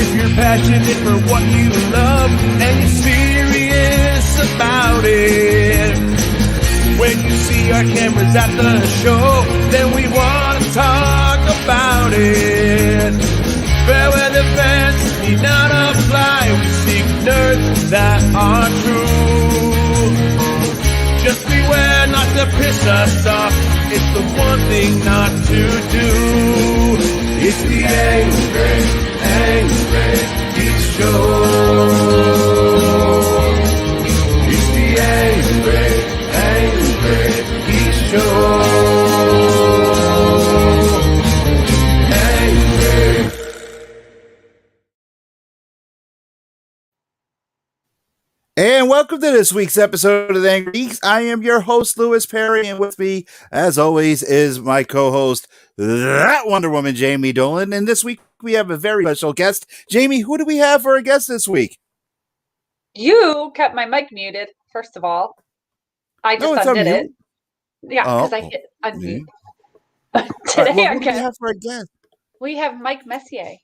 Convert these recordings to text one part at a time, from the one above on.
If you're passionate for what you love and you're serious about it, when you see our cameras at the show, then we want to talk about it. Fair weather fans need not apply. We seek nerds that are true. Just beware not to piss us off. It's the one thing not to do. It's the Angry Geek Show. It's the Angry Geek Show. Angry. And welcome to this week's episode of the Angry Geeks. I am your host, Louis Perry, and with me, as always, is my co-host, that Wonder Woman, Jamie Dolan. And this week, we have a very special guest. Jamie, who do we have for a guest this week? You kept my mic muted, first of all. I just undid it. Yeah, because I hit unmute. Today, who do we have for a guest? We have Mike Messier.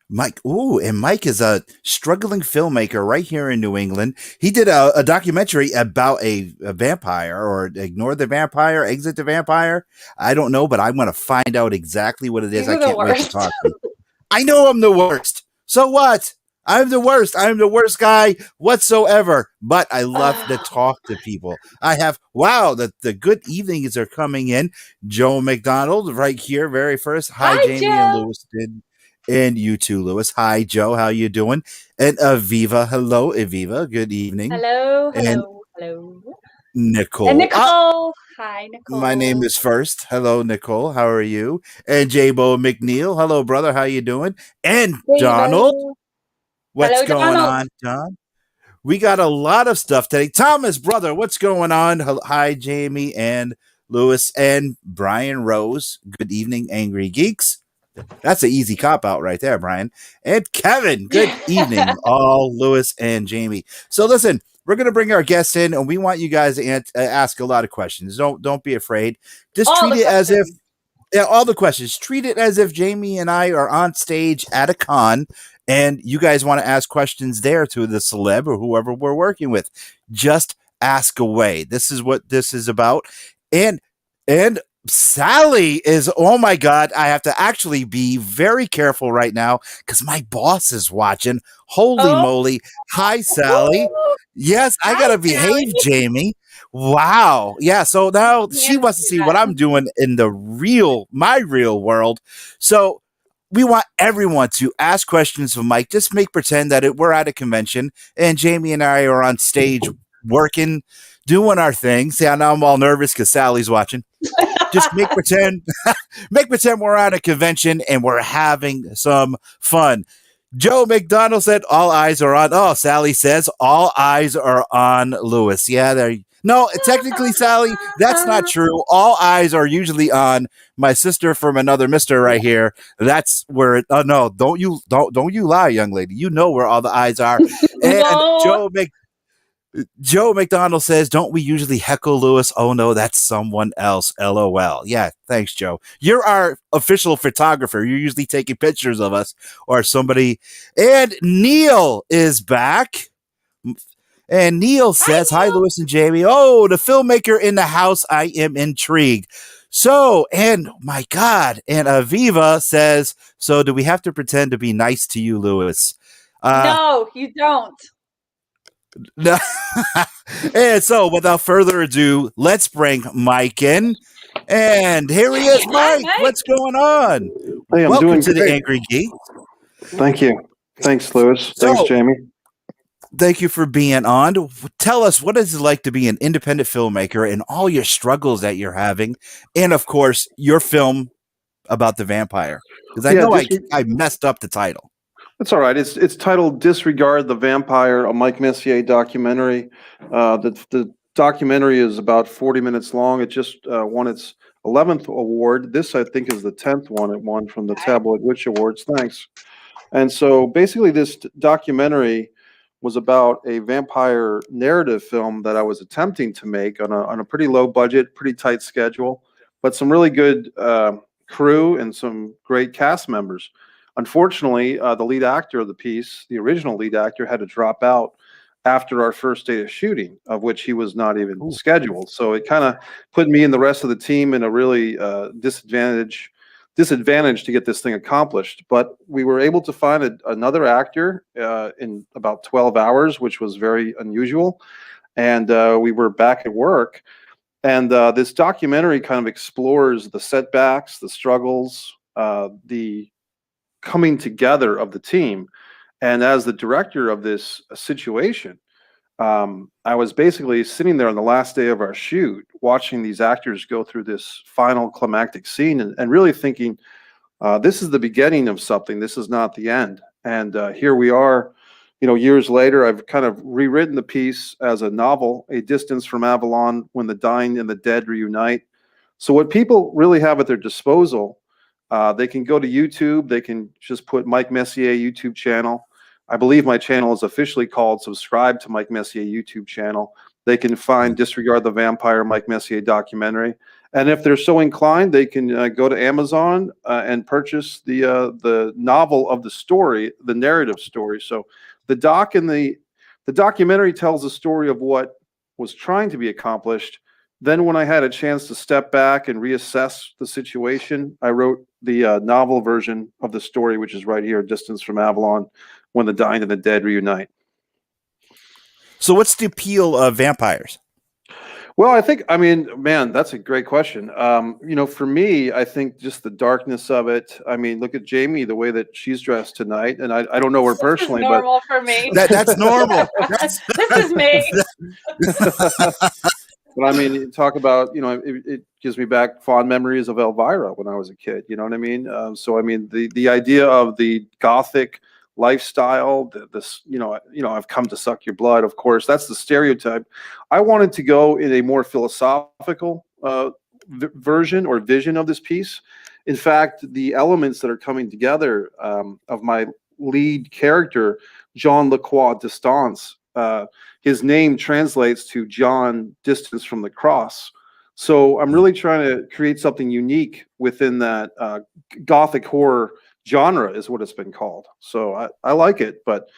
Mike, and Mike is a struggling filmmaker right here in New England. He did a documentary about a vampire, or Ignore the Vampire, Exit the Vampire. I don't know, but I'm going to find out exactly what it is. I can't wait to talk to you. I know I'm the worst. So what? I'm the worst. I'm the worst guy whatsoever. But I love to talk to people. I have, the good evenings are coming in. Joe McDonald right here, very first. Hi Jamie Joe. and Louis. And you too, Louis. Hi, Joe. How you doing? And Aviva. Hello, Aviva. Good evening. Hello. And Nicole. And Nicole. Hi, Nicole. My name is First. Hello, Nicole. How are you? And J-Bo McNeil. Hello, brother. How you doing? And Donald. What's going on, John? We got a lot of stuff today. Thomas, brother, what's going on? Hi, Jamie and Louis and Brian Rose. Good evening, Angry Geeks. That's an easy cop-out right there, Brian. And Kevin, good evening, all Louis and Jamie. So listen, we're going to bring our guests in, and we want you guys to ask a lot of questions. Don't be afraid. Just treat it as if, all the questions. Treat it as if Jamie and I are on stage at a con, and you guys want to ask questions there to the celeb or whoever we're working with. Just ask away. This is what this is about. And Sally is, oh my God, I have to actually be very careful right now because my boss is watching. Holy moly. Hi, Sally. Yes, I got to behave, Jamie. Wow. Yeah, so now she wants to see what I'm doing in my real world. So we want everyone to ask questions of Mike. Just pretend that we're at a convention and Jamie and I are on stage working, doing our thing. See, now I'm all nervous because Sally's watching. Just make pretend we're at a convention and we're having some fun. Joe McDonald said all eyes are on. Oh, Sally says all eyes are on Louis. Yeah, no, technically, Sally, that's not true. All eyes are usually on my sister from another mister right here. That's where it. Oh no, don't you lie, young lady. You know where all the eyes are. And no. Joe McDonald says, don't we usually heckle Louis? Oh, no, that's someone else. LOL. Yeah, thanks, Joe. You're our official photographer. You're usually taking pictures of us or somebody. And Neil is back. And Neil says, hi, Louis and Jamie. Oh, the filmmaker in the house. I am intrigued. So, and my God. And Aviva says, so do we have to pretend to be nice to you, Louis? No, you don't. No. And so, without further ado, let's bring Mike in. And here he is, Mike. What's going on? Hey, Welcome to the Angry Geek. Thank you. Thanks, Louis. Thanks, Jamie. Thank you for being on. Tell us, what is it like to be an independent filmmaker and all your struggles that you're having? And, of course, your film about the vampire. Because I know I messed up the title. That's all right. It's titled Disregard the Vampire, a Mike Messier documentary. The documentary is about 40 minutes long. It just won its 11th award. This, I think, is the 10th one it won from the Tabloid Witch Awards. Thanks. And so basically this documentary was about a vampire narrative film that I was attempting to make on a pretty low budget, pretty tight schedule, but some really good crew and some great cast members. Unfortunately, the lead actor of the piece, the original lead actor, had to drop out after our first day of shooting, of which he was not even scheduled. So it kind of put me and the rest of the team in a really disadvantage to get this thing accomplished. But we were able to find another actor in about 12 hours, which was very unusual. And we were back at work. And this documentary kind of explores the setbacks, the struggles, the coming together of the team. And as the director of this situation, I was basically sitting there on the last day of our shoot, watching these actors go through this final climactic scene and really thinking, this is the beginning of something. This is not the end. And here we are, years later. I've kind of rewritten the piece as a novel, A Distance from Avalon, When the Dying and the Dead Reunite. So what people really have at their disposal, they can go to YouTube. They can just put Mike Messier YouTube channel. I believe my channel is officially called Subscribe to Mike Messier YouTube channel. They can find Disregard the Vampire, Mike Messier Documentary. And if they're so inclined, they can go to Amazon and purchase the novel of the story, the narrative story. So the documentary tells the story of what was trying to be accomplished. Then when I had a chance to step back and reassess the situation, I wrote the novel version of the story, which is right here, Distance from Avalon, When the Dying and the Dead Reunite. So what's the appeal of vampires? Well, man, that's a great question. For me, I think just the darkness of it. I mean, look at Jamie, the way that she's dressed tonight, and I don't know her personally, this is normal for me. That's normal. This is me. But I mean, talk about, it gives me back fond memories of Elvira when I was a kid. You know what I mean? So I mean, the idea of the Gothic lifestyle, I've come to suck your blood. Of course, that's the stereotype. I wanted to go in a more philosophical version or vision of this piece. In fact, the elements that are coming together of my lead character, Jean Lacroix Distance. His name translates to John, distance from the cross. So I'm really trying to create something unique within that Gothic horror genre is what it's been called. So I like it. But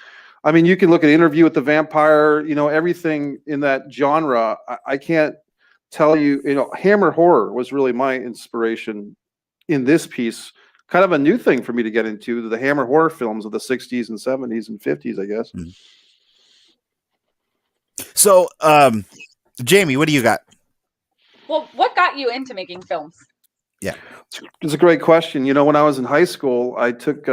I mean, you can look at Interview with the Vampire, everything in that genre. I can't tell you, Hammer horror was really my inspiration in this piece. Kind of a new thing for me to get into, the Hammer horror films of the 60s and 70s and 50s, I guess. Mm-hmm. So, Jamie, what do you got? Well, what got you into making films? Yeah, it's a great question. When I was in high school, I took 2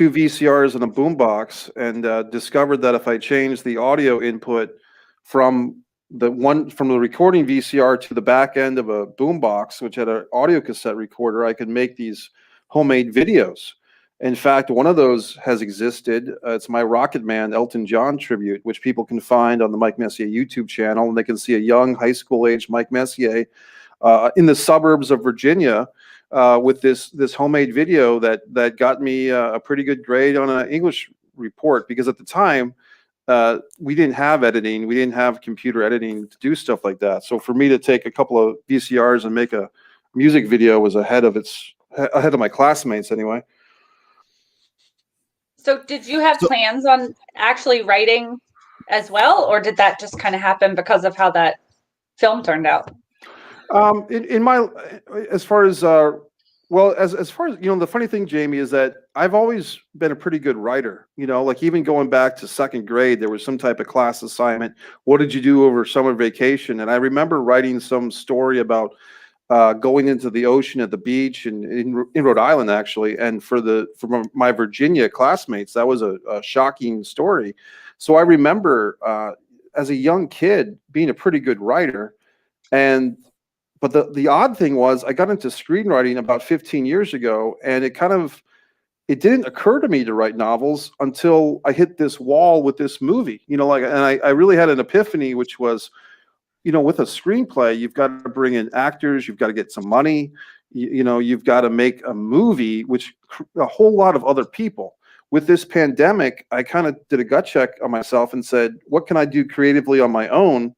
VCRs and a boombox and discovered that if I changed the audio input from the recording VCR to the back end of a boombox, which had an audio cassette recorder, I could make these homemade videos. In fact, one of those has existed. It's my Rocket Man Elton John tribute, which people can find on the Mike Messier YouTube channel, and they can see a young high school age Mike Messier in the suburbs of Virginia with this homemade video that got me a pretty good grade on an English report, because at the time we didn't have editing, we didn't have computer editing to do stuff like that. So for me to take a couple of VCRs and make a music video was ahead of my classmates anyway. So did you have plans on actually writing as well, or did that just kind of happen because of how that film turned out? As far as the funny thing, Jamie, is that I've always been a pretty good writer. Like even going back to second grade, there was some type of class assignment. What did you do over summer vacation? And I remember writing some story about going into the ocean at the beach in Rhode Island, actually. And for my Virginia classmates, that was a shocking story. So I remember as a young kid being a pretty good writer. But the odd thing was I got into screenwriting about 15 years ago, and it didn't occur to me to write novels until I hit this wall with this movie, and I really had an epiphany, which was, with a screenplay, you've got to bring in actors, you've got to get some money, you've got to make a movie, which a whole lot of other people. With this pandemic, I kind of did a gut check on myself and said, what can I do creatively on my own?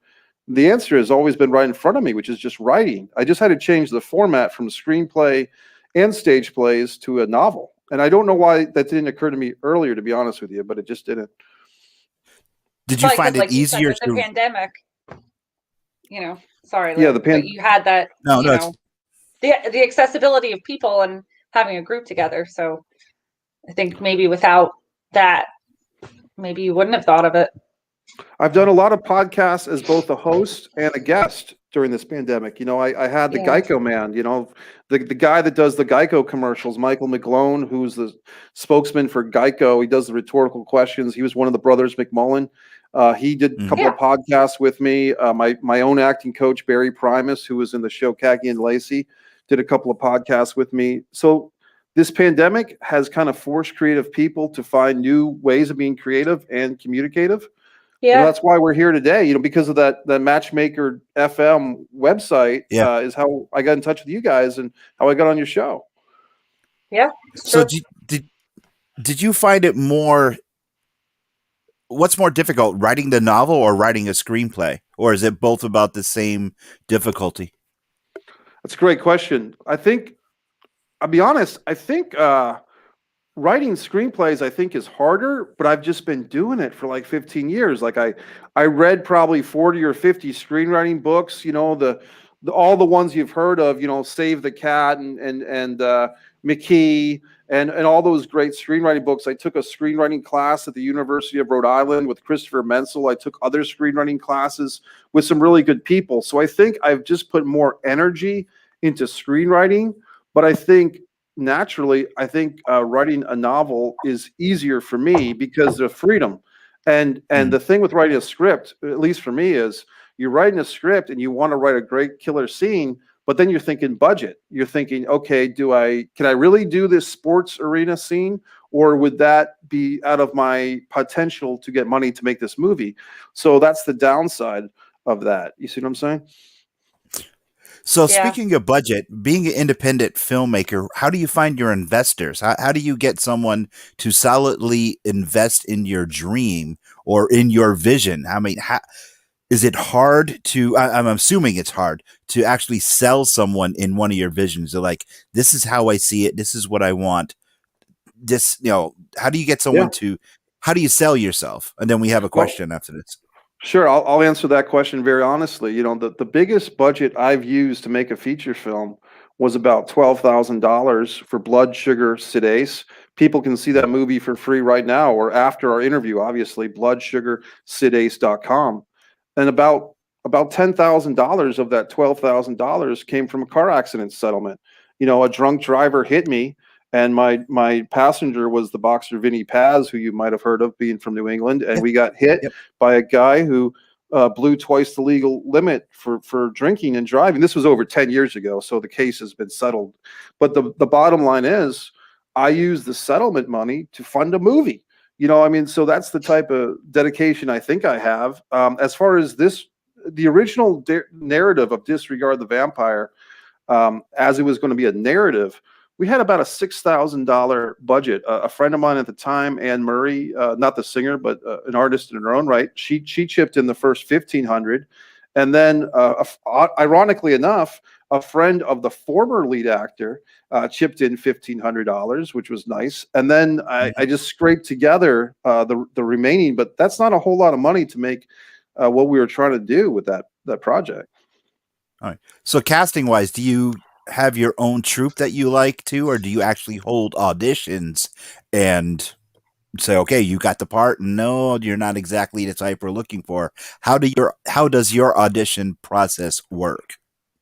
The answer has always been right in front of me, which is just writing. I just had to change the format from screenplay and stage plays to a novel. And I don't know why that didn't occur to me earlier, to be honest with you, but it just didn't. Did you find it easier with the pandemic? Sorry, yeah, but you had that. No, the accessibility of people and having a group together. So I think maybe without that, maybe you wouldn't have thought of it. I've done a lot of podcasts as both a host and a guest during this pandemic. I had the Geico man, the guy that does the Geico commercials, Michael McGlone, who's the spokesman for Geico. He does the rhetorical questions. He was one of the brothers McMullen. He did a couple of podcasts with me. My own acting coach, Barry Primus, who was in the show Khaki and Lacey, did a couple of podcasts with me. So this pandemic has kind of forced creative people to find new ways of being creative and communicative. Yeah, so that's why we're here today. Because of that Matchmaker FM website is how I got in touch with you guys and how I got on your show. Yeah. So did you find it more? What's more difficult, writing the novel or writing a screenplay, or is it both about the same difficulty? That's a great question. I'll be honest. I think writing screenplays, I think, is harder, but I've just been doing it for like 15 years. Like I read probably 40 or 50 screenwriting books, all the ones you've heard of, Save the Cat and McKee and all those great screenwriting books. I took a screenwriting class at the University of Rhode Island with Christopher Menzel. I took other screenwriting classes with some really good people. So I think I've just put more energy into screenwriting, but I think naturally, writing a novel is easier for me because of freedom. And the thing with writing a script, at least for me, is you're writing a script and you want to write a great killer scene, but then you're thinking budget. You're thinking, okay, can I really do this sports arena scene, or would that be out of my potential to get money to make this movie? So that's the downside of that. You see what I'm saying? So speaking of budget, being an independent filmmaker, how do you find your investors? How do you get someone to solidly invest in your dream or in your vision? I mean, is it hard to, I'm assuming it's hard to actually sell someone in one of your visions? They're like, this is how I see it. This is what I want. How do you get someone how do you sell yourself? And then we have a question after this. Sure, I'll answer that question very honestly. The biggest budget I've used to make a feature film was about $12,000 for Blood Sugar Sedace. People can see that movie for free right now, or after our interview, obviously, bloodsugarsedace.com. And about $10,000 of that $12,000 came from a car accident settlement. A drunk driver hit me, and my passenger was the boxer Vinny Paz, who you might have heard of, being from New England. And we got hit by a guy who blew twice the legal limit for drinking and driving. This was over 10 years ago, so the case has been settled. But the bottom line is, I used the settlement money to fund a movie. So that's the type of dedication I think I have. As far as the original narrative of Disregard the Vampire, as it was going to be a narrative, we had about a $6,000 budget. A friend of mine at the time, Anne Murray, not the singer, but an artist in her own right, she chipped in the first $1,500. And then, ironically enough, a friend of the former lead actor chipped in $1,500, which was nice. And then I just scraped together the remaining, but that's not a whole lot of money to make what we were trying to do with that project. All right. So casting wise, do you have your own troupe that you like to, or do you actually hold auditions and say, okay, you got the part? No, you're not exactly the type we're looking for. How does your audition process work?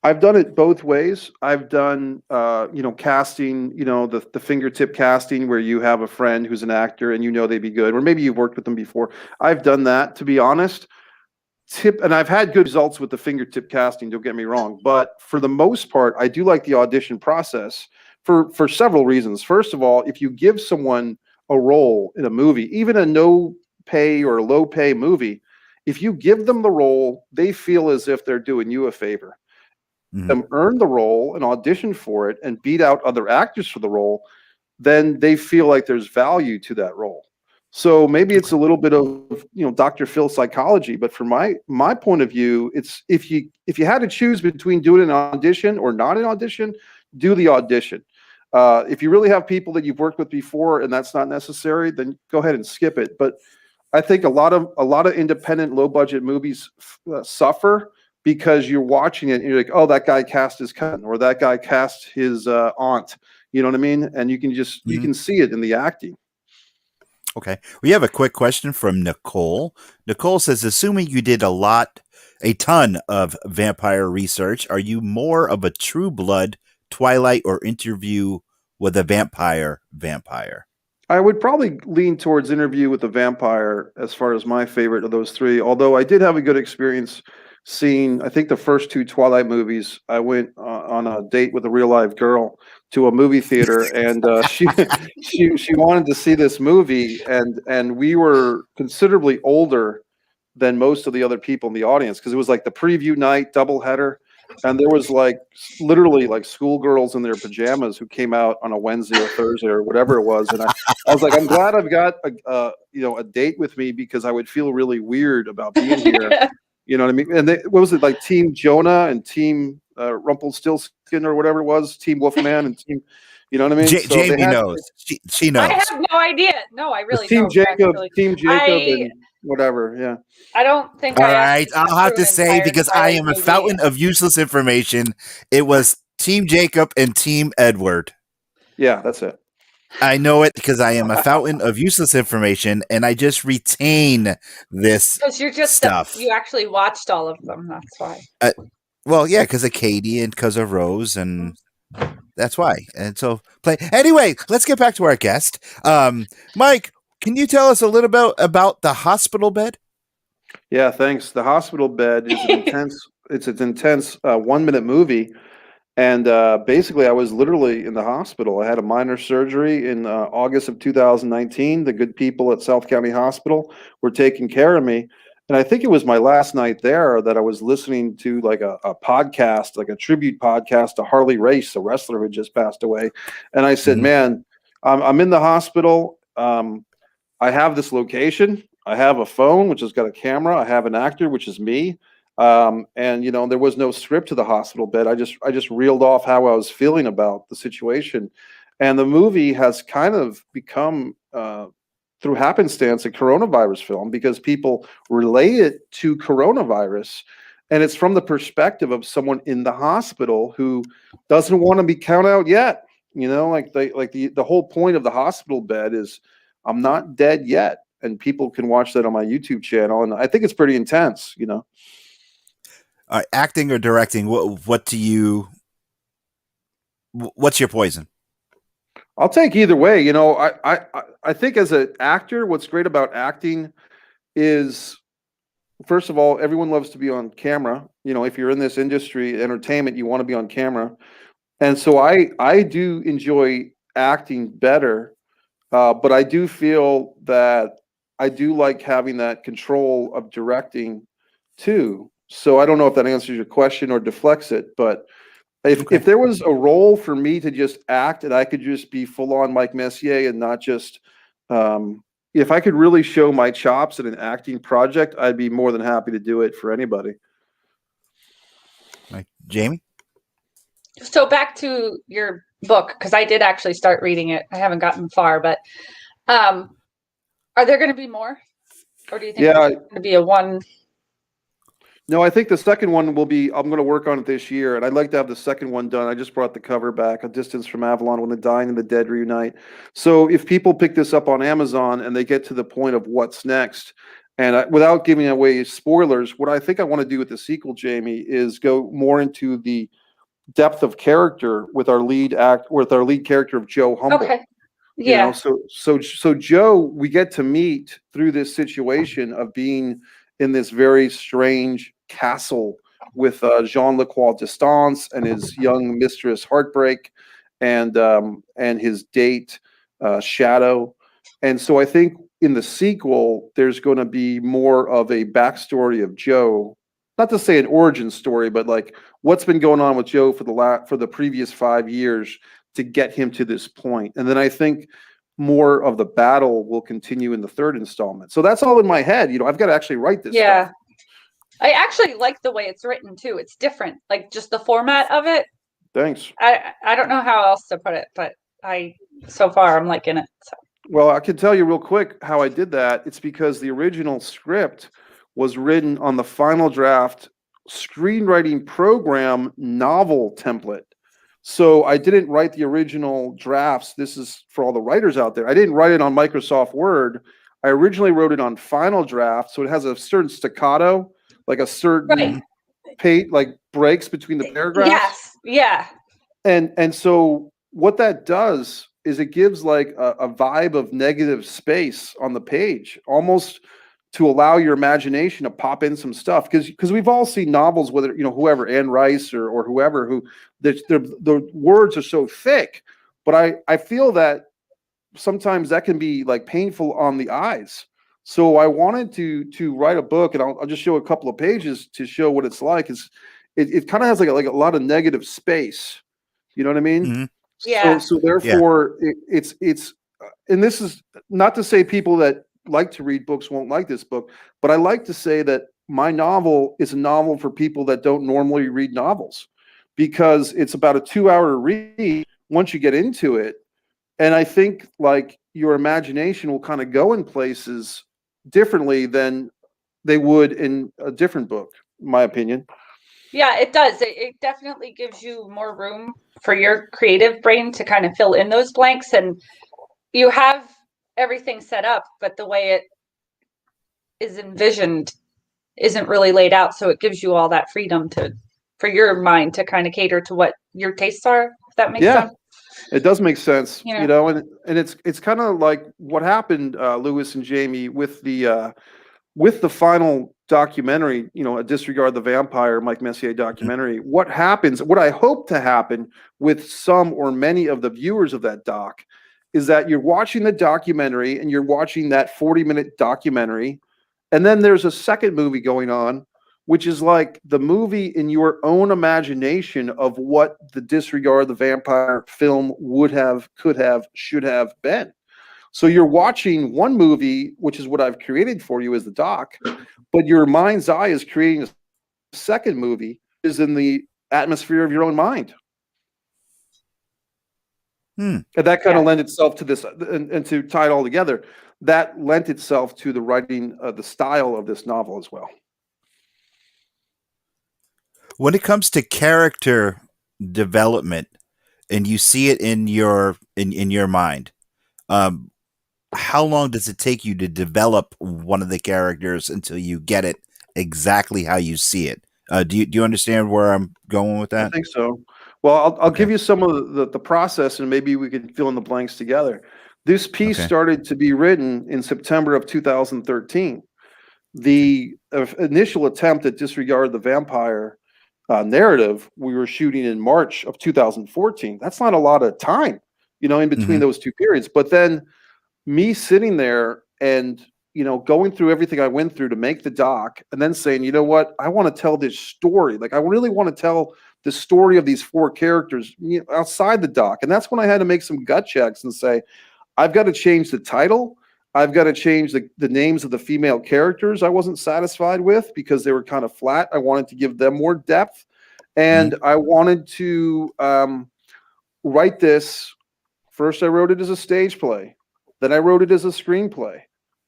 I've done it both ways. I've done, casting, the fingertip casting where you have a friend who's an actor and they'd be good, or maybe you've worked with them before. I've done that, to be honest. And I've had good results with the fingertip casting, don't get me wrong. But for the most part, I do like the audition process for several reasons. First of all, if you give someone a role in a movie, even a no pay or low pay movie, if you give them the role, they feel as if they're doing you a favor. Them earn the role and audition for it and beat out other actors for the role, then they feel like there's value to that role. So maybe it's a little bit of Dr. Phil psychology, but from my point of view, it's if you had to choose between doing an audition or not an audition, do the audition. If you really have people that you've worked with before and that's not necessary, then go ahead and skip it. But I think a lot of independent low budget movies suffer because you're watching it and you're like, oh, that guy cast his cousin or that guy cast his aunt. You know what I mean? And you can just you can see it in the acting. Okay. We have a quick question from Nicole. Nicole says, assuming you did a ton of vampire research, are you more of a True Blood, Twilight, or Interview with a Vampire? I would probably lean towards Interview with the Vampire as far as my favorite of those three. Although I did have a good experience seeing, I think the first two Twilight movies. I went on a date with a real live girl to a movie theater, and she wanted to see this movie, and we were considerably older than most of the other people in the audience because it was like the preview night doubleheader, and there was like literally like schoolgirls in their pajamas who came out on a Wednesday or Thursday or whatever it was, and I was like, I'm glad I've got a date with me because I would feel really weird about being here. You know what I mean? And what was it, like Team Jonah and Team Rumpelstiltskin or whatever it was, Team Wolfman and Team, you know what I mean? Jamie knows. She knows. I have no idea. No, I really Team don't. Jacob, Team Jacob, and whatever. Yeah. I don't think. All right, I'll have to say, because I am a fountain of useless information, it was Team Jacob and Team Edward. Yeah, that's it. I know it because I am a fountain of useless information, and I just retain this because you're just stuff. You actually watched all of them. That's why. Well, yeah, because of Katie and because of Rose, and that's why. And so, anyway, let's get back to our guest. Mike, can you tell us a little bit about the hospital bed? Yeah, thanks. The hospital bed is an intense 1-minute movie. And basically, I was literally in the hospital. I had a minor surgery in August of 2019. The good people at South County Hospital were taking care of me. And I think it was my last night there that I was listening to like a podcast, like a tribute podcast to Harley Race, a wrestler who just passed away. And I said, man, I'm in the hospital. I have this location. I have a phone, which has got a camera. I have an actor, which is me. And there was no script to the hospital bed. I just reeled off how I was feeling about the situation, and the movie has kind of become through happenstance a coronavirus film because people relate it to coronavirus, and it's from the perspective of someone in the hospital who doesn't want to be counted out yet. The whole point of the hospital bed is I'm not dead yet, and people can watch that on my YouTube channel, and I think it's pretty intense. Acting or directing, what's your poison? I'll take either way. I think as an actor, what's great about acting is, first of all, everyone loves to be on camera. If you're in this industry, entertainment, you want to be on camera. And so I do enjoy acting better, but I do feel that I do like having that control of directing too. So I don't know if that answers your question or deflects it, but if there was a role for me to just act and I could just be full on Mike Messier and not just, if I could really show my chops in an acting project, I'd be more than happy to do it for anybody. Jamie? So back to your book, because I did actually start reading it. I haven't gotten far, but are there going to be more? Or do you think there's going to be a one? No, I think the second one will be, I'm going to work on it this year, and I'd like to have the second one done. I just brought the cover back, A Distance from Avalon, When the Dying and the Dead Reunite. So if people pick this up on Amazon and they get to the point of what's next, and without giving away spoilers, what I think I want to do with the sequel, Jamie, is go more into the depth of character with our lead character of Joe Humble. Okay. Yeah. So Joe, we get to meet through this situation of being in this very strange castle with Jean-Lacroix Distance and his young mistress Heartbreak and his date Shadow. And so I think in the sequel, there's going to be more of a backstory of Joe, not to say an origin story, but like what's been going on with Joe for the previous 5 years to get him to this point. And then I think more of the battle will continue in the third installment. So that's all in my head. I've got to actually write this stuff. I actually like the way it's written too. It's different, like just the format of it. Thanks. I don't know how else to put it, but so far I'm liking it. So. Well, I can tell you real quick how I did that. It's because the original script was written on the final draft screenwriting program novel template. So I didn't write the original drafts. This is for all the writers out there. I didn't write it on Microsoft Word. I originally wrote it on Final Draft. So it has a certain staccato, like a certain like breaks between the paragraphs. Yes. Yeah. And so what that does is it gives like a vibe of negative space on the page, almost to allow your imagination to pop in some stuff. Because we've all seen novels, whether, whoever, Anne Rice or whoever, who the words are so thick. But I feel that sometimes that can be like painful on the eyes. So I wanted to write a book, and I'll just show a couple of pages to show what it's like. It kind of has like a lot of negative space. You know what I mean? Mm-hmm. Yeah. So therefore, it's and this is not to say people that like to read books won't like this book, but I like to say that my novel is a novel for people that don't normally read novels, because it's about a 2-hour read once you get into it. And I think like your imagination will kind of go in places differently than they would in a different book, in my opinion. Yeah, it does. It definitely gives you more room for your creative brain to kind of fill in those blanks. And you have everything set up, but the way it is envisioned isn't really laid out. So it gives you all that freedom for your mind to kind of cater to what your tastes are, if that makes sense. It does make sense, Yeah. and it's kind of like what happened, Lewis and Jamie, with the final documentary, a Disregard the Vampire, Mike Messier documentary. What happens, what I hope to happen with some or many of the viewers of that doc, is that you're watching the documentary and you're watching that 40-minute documentary, and then there's a second movie going on, which is like the movie in your own imagination of what the Disregard the Vampire film would have, could have, should have been. So you're watching one movie, which is what I've created for you as the doc, but your mind's eye is creating a second movie, is in the atmosphere of your own mind. And that kind of lent itself to this, and to tie it all together, that lent itself to the writing, the style of this novel as well. When it comes to character development, and you see it in your mind, how long does it take you to develop one of the characters until you get it exactly how you see it? Do you understand where I'm going with that? I think so. Well, I'll give you some of the process, and maybe we can fill in the blanks together. This piece started to be written in September of 2013. The initial attempt at Disregard the Vampire narrative we were shooting in March of 2014. That's not a lot of time, in between those two periods. But then me sitting there and, going through everything I went through to make the doc, and then saying, you know what, I want to tell this story. Like, I really want to tell the story of these four characters outside the doc. And that's when I had to make some gut checks and say, I've got to change the title. I've got to change the names of the female characters I wasn't satisfied with because they were kind of flat. I wanted to give them more depth. And I wanted to write this. First, I wrote it as a stage play. Then I wrote it as a screenplay.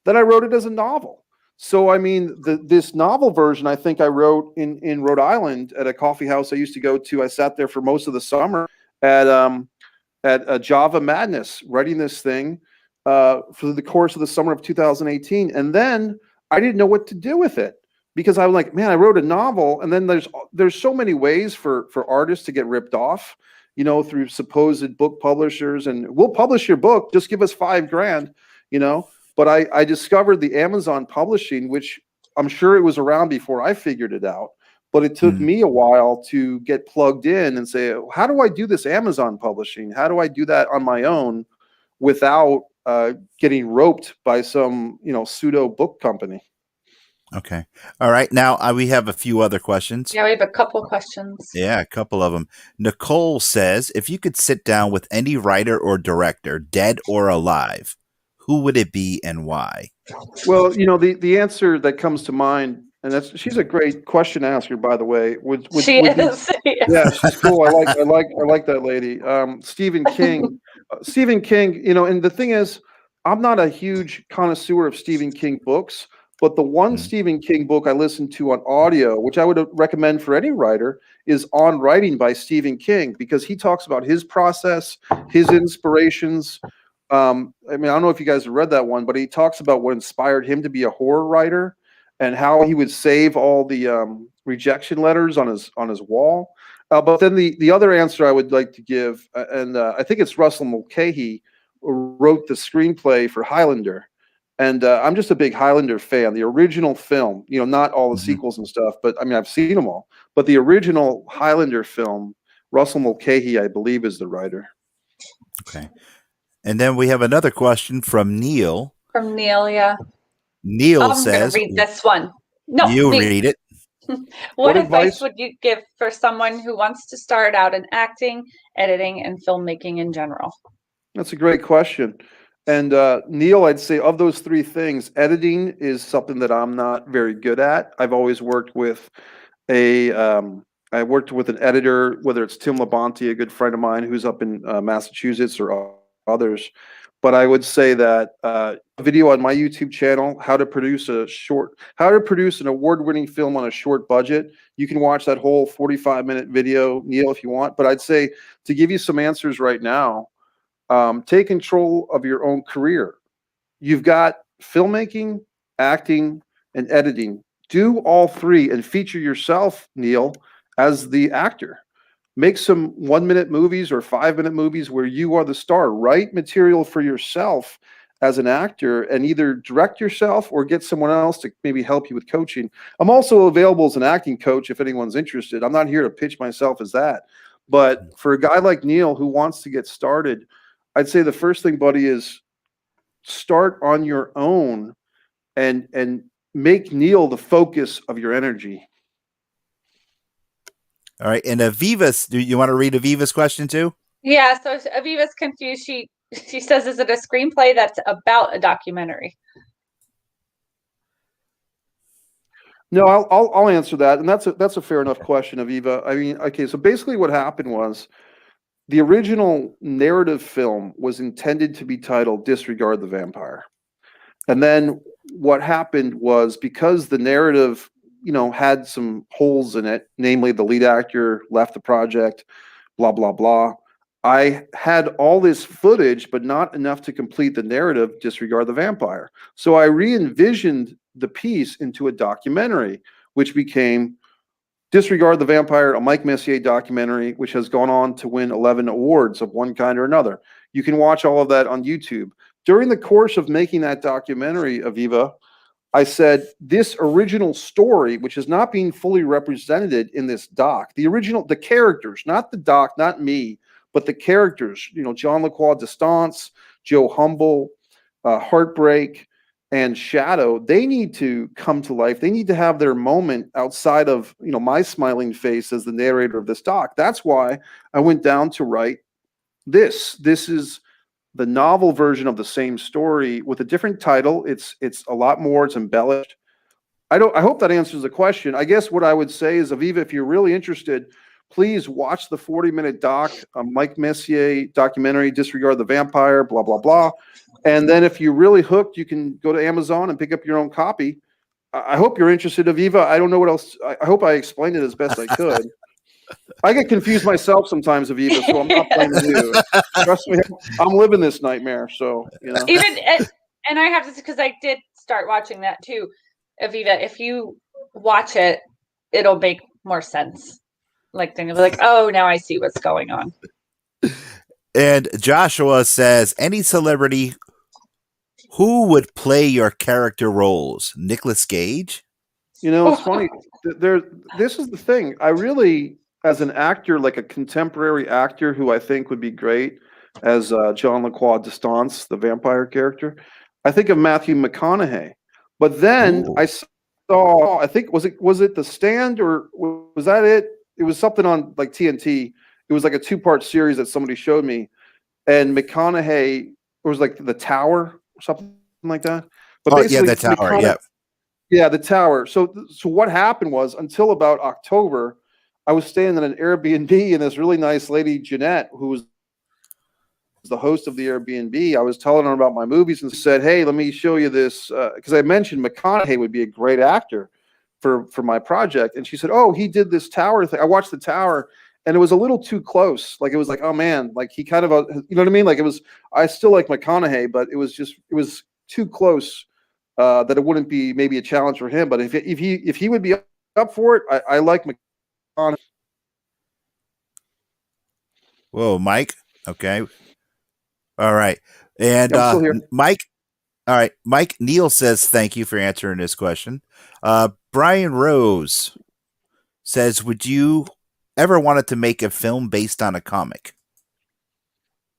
Then I wrote it as a novel. So, I mean, this novel version, I think I wrote in Rhode Island at a coffee house I used to go to. I sat there for most of the summer at Java Madness, writing this thing for the course of the summer of 2018. And then I didn't know what to do with it, because I was like, man, I wrote a novel, and then there's so many ways for artists to get ripped off, through supposed book publishers, and we'll publish your book, just give us $5,000, But I discovered the Amazon publishing, which I'm sure it was around before I figured it out, but it took me a while to get plugged in and say, how do I do this Amazon publishing? How do I do that on my own without getting roped by some, pseudo book company? Okay. All right. Now we have a few other questions. Yeah, we have a couple questions. Yeah, a couple of them. Nicole says, if you could sit down with any writer or director, dead or alive, who would it be and why? Well, the answer that comes to mind, and she's a great question asker, by the way. She is. Yeah, she's cool. I like that lady. Stephen King Stephen King, you know, and the thing is, I'm not a huge connoisseur of Stephen King books, but the one Stephen King book I listened to on audio, which I would recommend for any writer, is On Writing by Stephen King, because he talks about his process, his inspirations. I mean, I don't know if you guys have read that one, but he talks about what inspired him to be a horror writer and how he would save all the rejection letters on his wall. But then the other answer I would like to give, and I think it's Russell Mulcahy wrote the screenplay for Highlander. And I'm just a big Highlander fan. The original film, you know, not all the sequels and stuff, but I mean, I've seen them all. But the original Highlander film, Russell Mulcahy, I believe, is the writer. Okay. And then we have another question from Neil. From Neil, yeah. Neil says, I'm going to read this one. No, you read it. What advice would you give for someone who wants to start out in acting, editing, and filmmaking in general? That's a great question. And Neil, I'd say of those three things, editing is something that I'm not very good at. I've always worked with I worked with an editor, whether it's Tim Labonte, a good friend of mine who's up in Massachusetts, or others. But I would say that a video on my YouTube channel, how to produce an award-winning film on a short budget. You can watch that whole 45-minute video, Neil, if you want. But I'd say, to give you some answers right now, take control of your own career. You've got filmmaking, acting, and editing. Do all three and feature yourself, Neil, as the actor. Make some 1-minute movies or 5-minute movies where you are the star. Write material for yourself as an actor and either direct yourself or get someone else to maybe help you with coaching. I'm also available as an acting coach if anyone's interested. I'm not here to pitch myself as that. But for a guy like Neil who wants to get started, I'd say the first thing, buddy, is start on your own and make Neil the focus of your energy. All right. And Aviva's, do you want to read Aviva's question too? Yeah. So Aviva's confused. She says, is it a screenplay that's about a documentary? No, I'll answer that. And that's a fair enough question, Aviva. I mean, okay, so basically what happened was the original narrative film was intended to be titled Disregard the Vampire. And then what happened was, because the narrative, you know, had some holes in it, namely the lead actor left the project, blah, blah, blah. I had all this footage, but not enough to complete the narrative, Disregard the Vampire. So I re-envisioned the piece into a documentary, which became Disregard the Vampire, a Mike Messier documentary, which has gone on to win 11 awards of one kind or another. You can watch all of that on YouTube. During the course of making that documentary, Aviva, I said, this original story, which is not being fully represented in this doc, the characters, not the doc, not me, but the characters, you know, John Lacroix Distance, Joe Humble, Heartbreak, and Shadow, they need to come to life. They need to have their moment outside of, you know, my smiling face as the narrator of this doc. That's why I went down to write this. This is the novel version of the same story with a different title. It's a lot more. It's embellished. I hope that answers the question. I guess what I would say is, Aviva, if you're really interested, please watch the 40-minute doc, Mike Messier documentary, Disregard the Vampire, blah, blah, blah. And then if you're really hooked, you can go to Amazon and pick up your own copy. I hope you're interested, Aviva. I don't know what else. I hope I explained it as best I could. I get confused myself sometimes, Aviva, so I'm not blaming you. Trust me, I'm living this nightmare. So, you know. And I have to, because I did start watching that too, Aviva. If you watch it, it'll make more sense. Like, then you'll be like, oh, now I see what's going on. And Joshua says, any celebrity who would play your character roles? Nicolas Cage? You know, it's funny. This is the thing. I really, as an actor, like a contemporary actor who I think would be great as John Lacroix Distance, the vampire character, I think of Matthew McConaughey. But then I saw, I think, was it The Stand, or was that it? It was something on like TNT. It was like a 2-part series that somebody showed me. And McConaughey, it was like The Tower or something like that. But yeah, The Tower, yeah. Yeah, The Tower. So what happened was, until about October, I was staying in an Airbnb, and this really nice lady, Jeanette, who was the host of the Airbnb, I was telling her about my movies and said, hey, let me show you this. Because I mentioned McConaughey would be a great actor for my project. And she said, oh, he did this tower thing. I watched the tower and it was a little too close. Like, it was like, oh man, like he kind of, you know what I mean? Like, I still like McConaughey, but it was too close that it wouldn't be maybe a challenge for him. But if he would be up for it, I like McConaughey. Whoa, Mike. Okay. All right. And I'm still here. Mike. All right. Mike Neal says, thank you for answering this question. Brian Rose says, would you ever wanted to make a film based on a comic?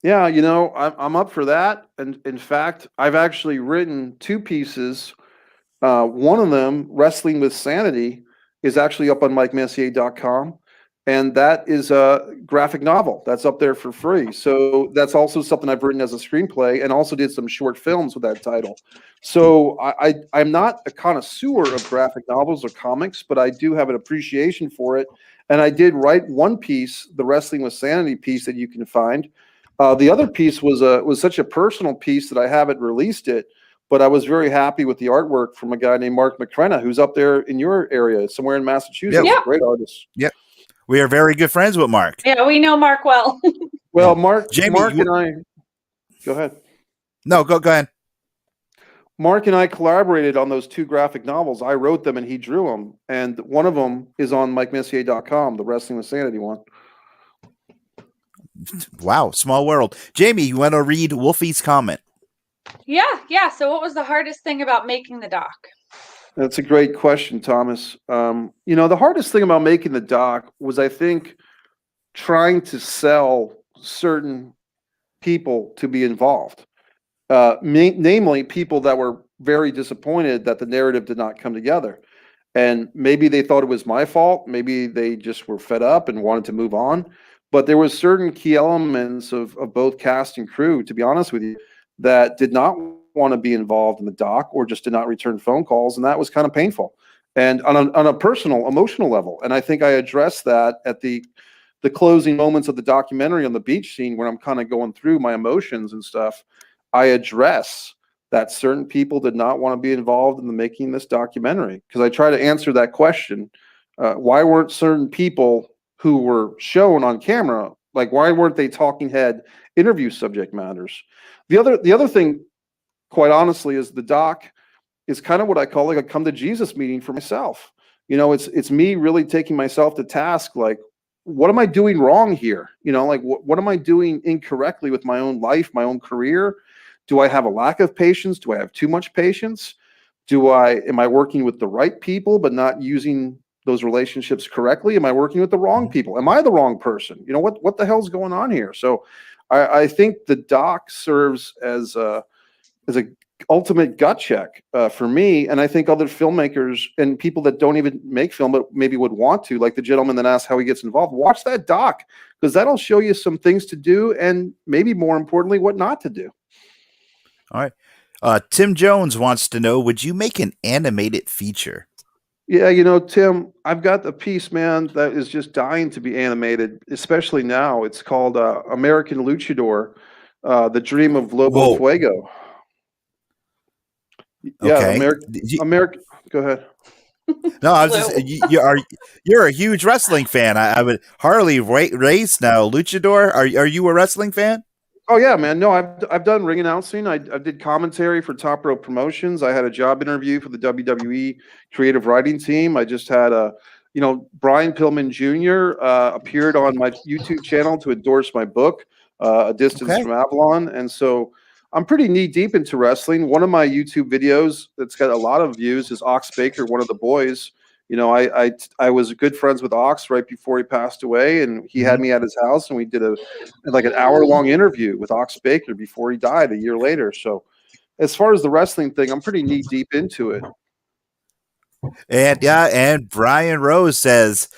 Yeah, I'm up for that. And in fact, I've actually written 2 pieces. One of them, Wrestling with Sanity, is actually up on MikeMessier.com. And that is a graphic novel that's up there for free. So that's also something I've written as a screenplay, and also did some short films with that title. So I'm not a connoisseur of graphic novels or comics, but I do have an appreciation for it. And I did write one piece, the Wrestling with Sanity piece, that you can find. The other piece was such a personal piece that I haven't released it, but I was very happy with the artwork from a guy named Mark McCrenna, who's up there in your area, somewhere in Massachusetts. Yep. Great artist. Yep. We are very good friends with Mark. Yeah, we know Mark well. Well, Mark Jamie, and I, go ahead. No, go ahead. Mark and I collaborated on those 2 graphic novels. I wrote them and he drew them. And one of them is on MikeMessier.com, the Wrestling with Sanity one. Wow, small world. Jamie, you want to read Wolfie's comment? Yeah. So what was the hardest thing about making the doc? That's a great question, Thomas. The hardest thing about making the doc was, I think, trying to sell certain people to be involved. Namely, people that were very disappointed that the narrative did not come together. And maybe they thought it was my fault. Maybe they just were fed up and wanted to move on. But there was certain key elements of both cast and crew, to be honest with you, that did not want to be involved in the doc, or just did not return phone calls. And that was kind of painful, and on a personal, emotional level. And I think I addressed that at the closing moments of the documentary on the beach scene, where I'm kind of going through my emotions and stuff. I address that certain people did not want to be involved in the making of this documentary, because I try to answer that question. Why weren't certain people who were shown on camera, like, why weren't they talking head interview subject matters? The other thing, quite honestly, is the doc is kind of what I call like a come to Jesus meeting for myself. It's me really taking myself to task. Like, what am I doing wrong here? Like, what am I doing incorrectly with my own life, my own career? Do I have a lack of patience? Do I have too much patience? Am I working with the right people, but not using those relationships correctly? Am I working with the wrong people? Am I the wrong person? What the hell's going on here? So I think the doc serves as a ultimate gut check for me, and I think other filmmakers and people that don't even make film but maybe would want to, like the gentleman that asked how he gets involved. Watch that doc, because that'll show you some things to do, and maybe more importantly, what not to do. All right. Tim Jones wants to know, would you make an animated feature? Yeah, Tim, I've got the piece, man, that is just dying to be animated, especially now. It's called American Luchador, The Dream of Lobo Whoa. Fuego. Yeah, Okay. American. Go ahead. No, I was just, you're a huge wrestling fan. I would Harley Race now, Luchador. Are you a wrestling fan? Oh yeah, man. No, I've done ring announcing. I did commentary for Top Rope Promotions. I had a job interview for the WWE creative writing team. I just had Brian Pillman Jr. Appeared on my YouTube channel to endorse my book, A Distance from Avalon. And so I'm pretty knee deep into wrestling. One of my YouTube videos that's got a lot of views is Ox Baker, one of the boys. I was good friends with Ox right before he passed away, and he had me at his house, and we did an hour-long interview with Ox Baker before he died a year later. So as far as the wrestling thing, I'm pretty knee deep into it. And Brian Rose says,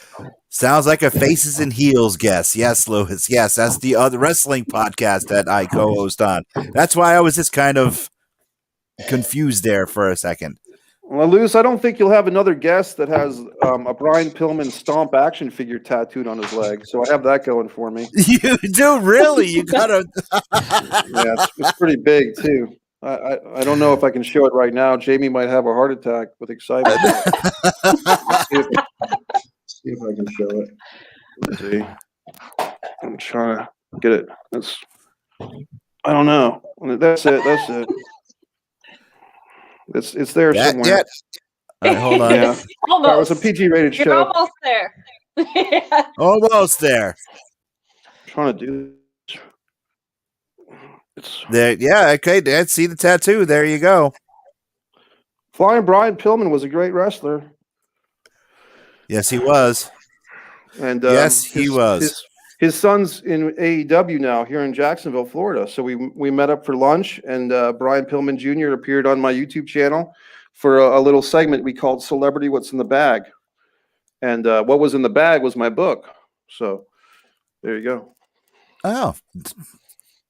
sounds like a Faces and Heels guest. Yes, Louis. Yes, that's the other wrestling podcast that I co-host on. That's why I was just kind of confused there for a second. Well, Luce, I don't think you'll have another guest that has a Brian Pillman stomp action figure tattooed on his leg. So I have that going for me. You do really? You gotta. Yeah, it's pretty big too. I don't know if I can show it right now. Jamie might have a heart attack with excitement. See if I can show it. Let's see. I'm trying to get it. I don't know. That's it. That's it. It's there somewhere. Yeah. All right, hold on. Yeah. Almost. It was a PG-rated You're show. almost there. Almost there. I'm trying to do this. It's There. Yeah. Okay. Dad, see the tattoo. There you go. Flying Brian Pillman was a great wrestler. Yes, he was. And Yes, he was. His son's in AEW now here in Jacksonville, Florida. So we met up for lunch, and Brian Pillman Jr. appeared on my YouTube channel for a little segment we called Celebrity What's in the Bag. And what was in the bag was my book. So there you go. Oh,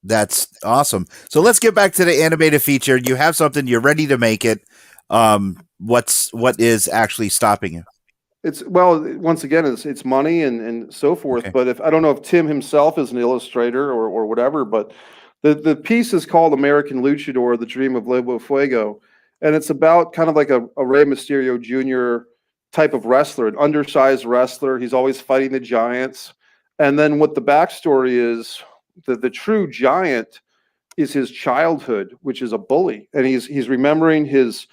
that's awesome. So let's get back to the animated feature. You have something, you're ready to make it. What is actually stopping you? Once again, it's money and so forth. Okay. But I don't know if Tim himself is an illustrator or whatever, but the piece is called American Luchador, The Dream of Lobo Fuego. And it's about kind of like a Rey Mysterio Jr. type of wrestler, an undersized wrestler. He's always fighting the giants. And then what the backstory is, the true giant is his childhood, which is a bully. And he's remembering his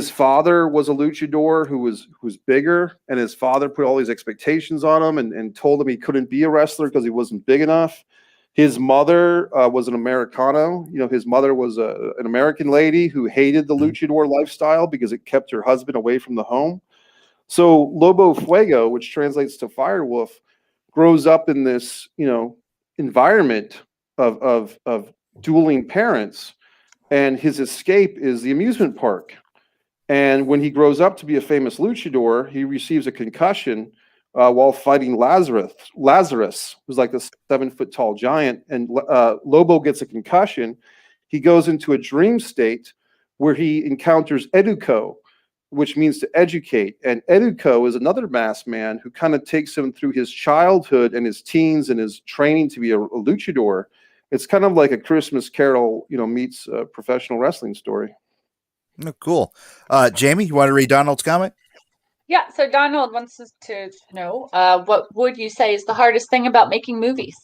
father was a luchador who was bigger, and his father put all these expectations on him and told him he couldn't be a wrestler because he wasn't big enough. His mother was an Americano. His mother was an American lady who hated the luchador lifestyle because it kept her husband away from the home. So Lobo Fuego, which translates to Firewolf, grows up in this, environment of dueling parents, and his escape is the amusement park. And when he grows up to be a famous luchador, he receives a concussion while fighting Lazarus, who's like the 7-foot tall giant. And Lobo gets a concussion. He goes into a dream state where he encounters Educo, which means to educate. And Educo is another masked man who kind of takes him through his childhood and his teens and his training to be a luchador. It's kind of like a Christmas Carol, meets a professional wrestling story. Oh, cool. Jamie, you want to read Donald's comment? Yeah, so Donald wants us to know, what would you say is the hardest thing about making movies?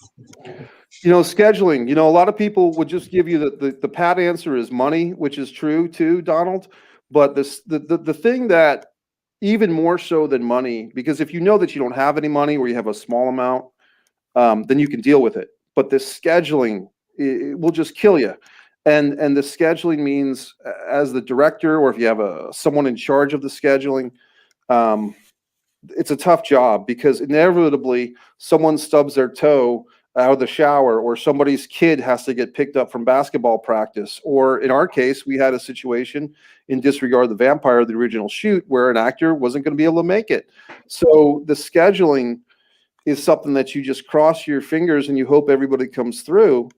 Scheduling. A lot of people would just give you the pat answer is money, which is true too, Donald. But the thing that even more so than money, because if you know that you don't have any money or you have a small amount, then you can deal with it. But this scheduling, it will just kill you. And the scheduling means, as the director, or if you have someone in charge of the scheduling, it's a tough job because inevitably someone stubs their toe out of the shower, or somebody's kid has to get picked up from basketball practice. Or in our case, we had a situation in Disregard the Vampire, the original shoot, where an actor wasn't going to be able to make it. So the scheduling is something that you just cross your fingers and you hope everybody comes through.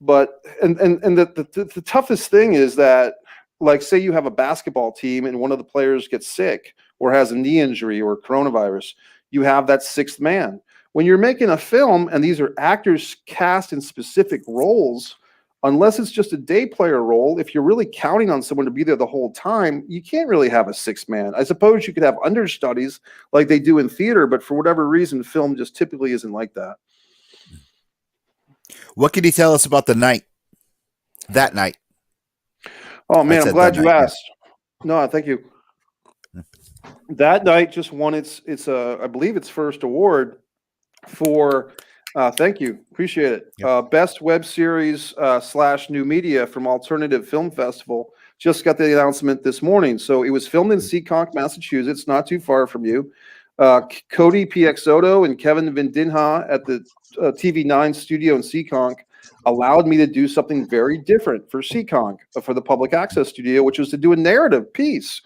But the toughest thing is that, like, say you have a basketball team and one of the players gets sick or has a knee injury or coronavirus, you have that sixth man. When you're making a film and these are actors cast in specific roles, unless it's just a day player role, if you're really counting on someone to be there the whole time, you can't really have a sixth man. I suppose you could have understudies like they do in theater, but for whatever reason, film just typically isn't like that. What can you tell us about that night? Oh man, I'm glad you asked. Yeah. No, thank you. That night just won its I believe its first award for thank you, appreciate it. Yep. Best web series / new media from Alternative Film Festival. Just got the announcement this morning. So it was filmed in Seekonk, Massachusetts, not too far from you. Cody Piexoto and Kevin Vindinha at the TV9 studio in Seekonk allowed me to do something very different for Seekonk, for the public access studio, which was to do a narrative piece.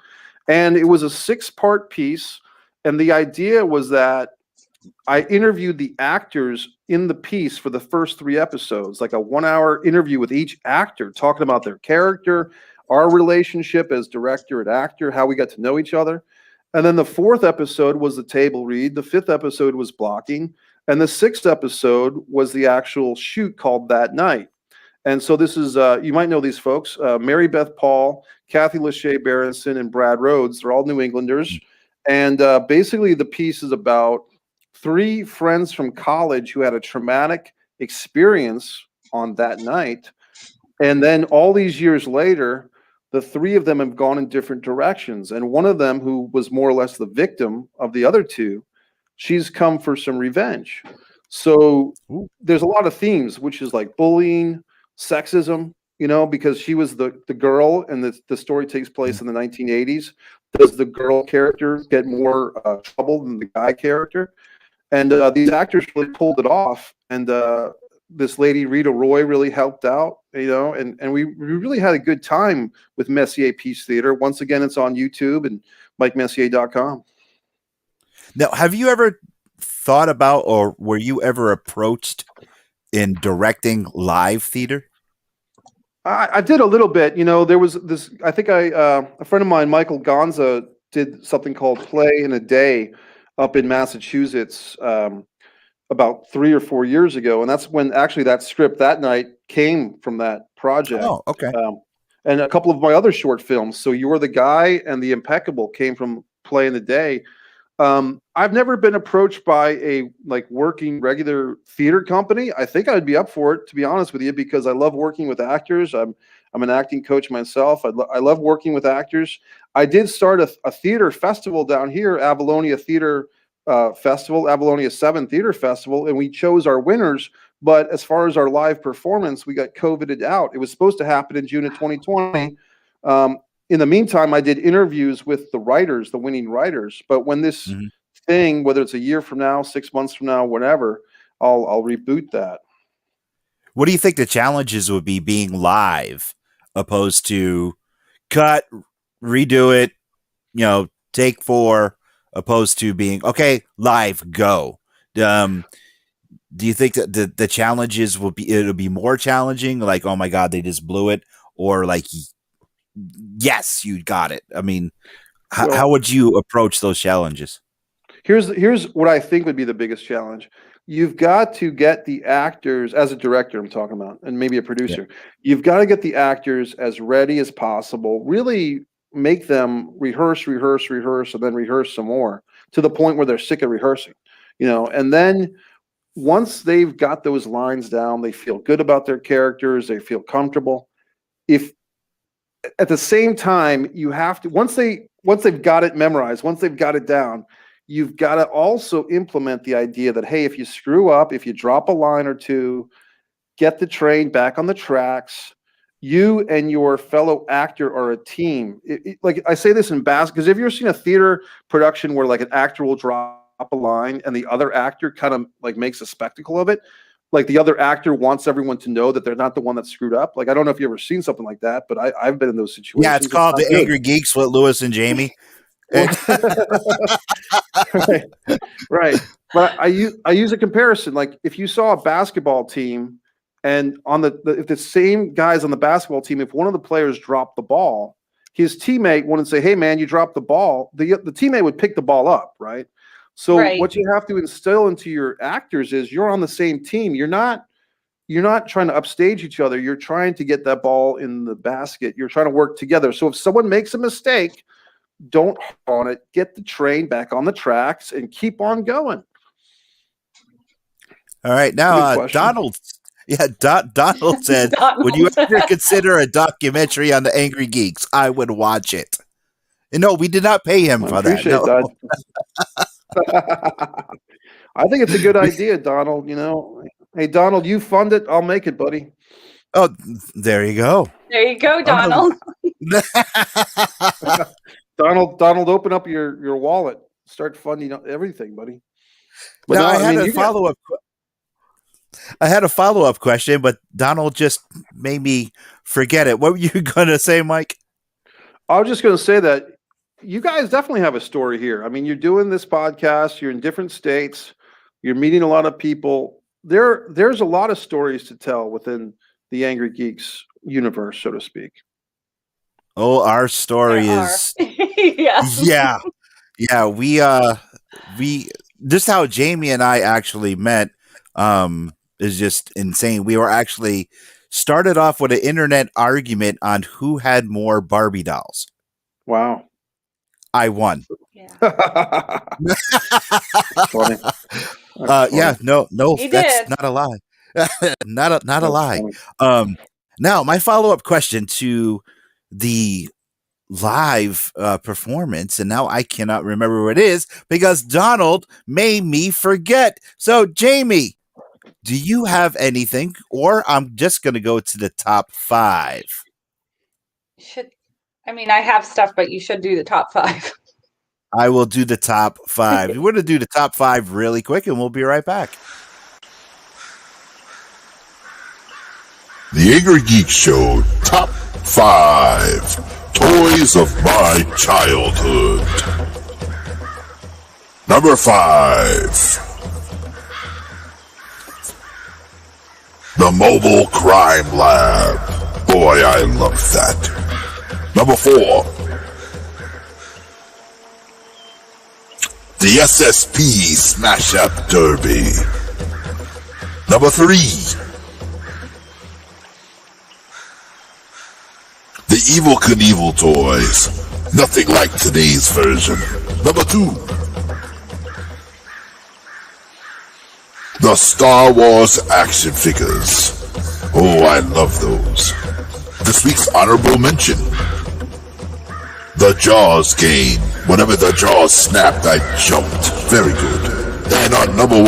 And it was a 6-part piece. And the idea was that I interviewed the actors in the piece for the first 3 episodes, like a 1-hour interview with each actor, talking about their character, our relationship as director and actor, how we got to know each other. And then the 4th episode was the table read. The 5th episode was blocking. And the 6th episode was the actual shoot called That Night. And so this is, you might know these folks, Mary Beth Paul, Kathy Lachey Berenson, and Brad Rhodes. They're all New Englanders. And basically the piece is about 3 friends from college who had a traumatic experience on that night. And then all these years later, the 3 of them have gone in different directions. And one of them, who was more or less the victim of the other 2, she's come for some revenge. So there's a lot of themes, which is like bullying, sexism, you know, because she was the girl, and the story takes place in the 1980s. Does the girl character get more trouble than the guy character? And these actors really pulled it off. And this lady, Rita Roy, really helped out, you know, and we really had a good time with Messier Peace Theater. Once again, it's on YouTube and MikeMessier.com. Now, have you ever thought about, or were you ever approached in directing live theater? I did a little bit. You know, there was this, I think a friend of mine, Michael Gonza, did something called Play in a Day up in Massachusetts about 3 or 4 years ago. And that's when actually that script That Night came from that project. Oh, okay. And a couple of my other short films. So You're the Guy and The Impeccable came from Play in the Day. I've never been approached by a working regular theater company. I think I'd be up for it, to be honest with you, because I love working with actors. I'm an acting coach myself. I love working with actors. I did start a theater festival down here, Avalonia Theater Festival, Avalonia 7 Theater Festival, and we chose our winners. But as far as our live performance, we got COVIDed out. It was supposed to happen in June of 2020. In the meantime, I did interviews with the writers, the winning writers. But when this thing, whether it's a year from now, 6 months from now, whatever, I'll reboot that. What do you think the challenges would be being live opposed to cut, redo it, you know, take 4, opposed to being, okay, live, go? Do you think that the challenges will be, it'll be more challenging? Like, oh my God, they just blew it. Or like, yes, you got it. I mean, how would you approach those challenges? Here's what I think would be the biggest challenge. You've got to get the actors, as a director I'm talking about, and maybe a producer, you've got to get the actors as ready as possible, really make them rehearse, and then rehearse some more to the point where they're sick of rehearsing, you know, and then once they've got those lines down, they feel good about their characters, they feel comfortable. If at the same time, you have to, once they've got it memorized, once they've got it down, you've got to also implement the idea that, hey, if you screw up, if you drop a line or two, get the train back on the tracks. You and your fellow actor are a team. Like I say this in basketball, because have you ever seen a theater production where like an actor will drop a line and the other actor kind of like makes a spectacle of it? Like the other actor wants everyone to know that they're not the one that screwed up. Like, I don't know if you've ever seen something like that, but I've been in those situations. Yeah, it's called The Angry Geeks with Lewis and Jamie. Right. But I use a comparison. Like if you saw a basketball team and on if the same guys on the basketball team, if one of the players dropped the ball, his teammate wouldn't say, hey man, you dropped the ball. The teammate would pick the ball up, right? So what you have to instill into your actors is you're on the same team. You're not trying to upstage each other. You're trying to get that ball in the basket. You're trying to work together. So if someone makes a mistake, don't on it. Get the train back on the tracks and keep on going. All right, now Donald. Yeah, Donald said, "Would you ever consider a documentary on the Angry Geeks? I would watch it." And no, we did not pay him for that. No. I think it's a good idea, Donald. You know, hey Donald, you fund it, I'll make it, buddy. Oh, there you go. There you go, Donald. Donald, open up your wallet, start funding everything, buddy. But now, I had a follow-up question, but Donald just made me forget it. What were you going to say, Mike? I was just going to say that you guys definitely have a story here. I mean, you're doing this podcast, you're in different states, you're meeting a lot of people. There's a lot of stories to tell within the Angry Geeks universe, so to speak. Oh, our story There are. is Yeah. yeah. We this how Jamie and I actually met. Is just insane. We were actually started off with an internet argument on who had more Barbie dolls. Wow. I won. Yeah. Funny. Yeah, no, He that's did. not a lie. Not a That's lie. funny. Now my follow-up question to the live performance, and now I cannot remember what it is because Donald made me forget. So, Jamie, do you have anything, or I'm just going to go to the top 5? I have stuff, but you should do the top 5. I will do the top 5. We're going to do the top 5 really quick, and we'll be right back. The Angry Geek Show Top 5 Toys of My Childhood. Number 5. The Mobile Crime Lab. Boy, I love that. Number 4. The SSP Smash Up Derby. Number 3. The Evel Knievel toys. Nothing like today's version. Number 2. The Star Wars action figures. Oh, I love those. This week's honorable mention. The Jaws game. Whenever the jaws snapped, I jumped. Very good. And on number 1.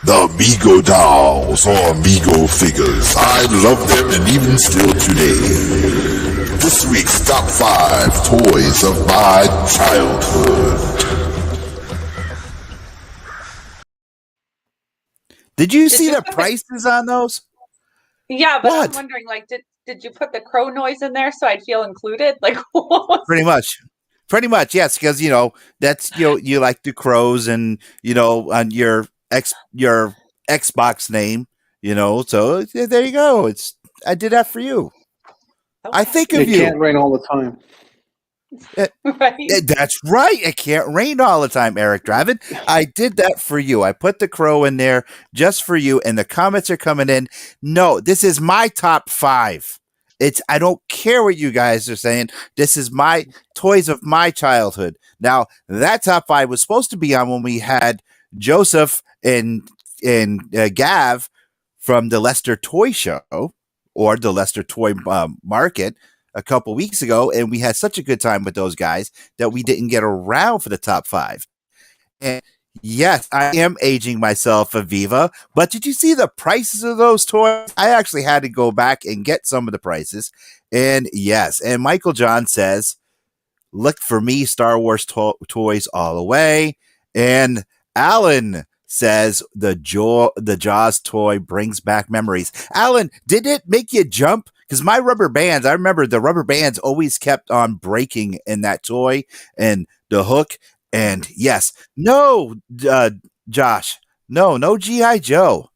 The Mego dolls or Mego figures. I love them and even still today. This week's top 5 toys of my childhood. Did you see the prices on those? Yeah, but What? I'm wondering, did you put the crow noise in there so I'd feel included? Like, what was Pretty much, yes, because that's you like the crows and on your Xbox name, so there you go. I did that for you. Okay. I think of It you. can't rain all the time. Right. That's right. It can't rain all the time, Eric Draven. I did that for you. I put the crow in there just for you, and the comments are coming in. No, this is my top 5. I don't care what you guys are saying. This is my toys of my childhood. Now, that top 5 was supposed to be on when we had Joseph and Gav from the Leicester Toy Show or the Leicester Toy Market a couple weeks ago, and we had such a good time with those guys that we didn't get around for the top 5. And yes, I am aging myself, Aviva, but did you see the prices of those toys? I actually had to go back and get some of the prices. And yes, and Michael John says, look for me, Star Wars toys all the way. And Alan says the Jaws toy brings back memories. Alan, did it make you jump? Because my rubber bands, I remember the rubber bands always kept on breaking in that toy and the hook. And yes, no, Josh, no G.I. Joe.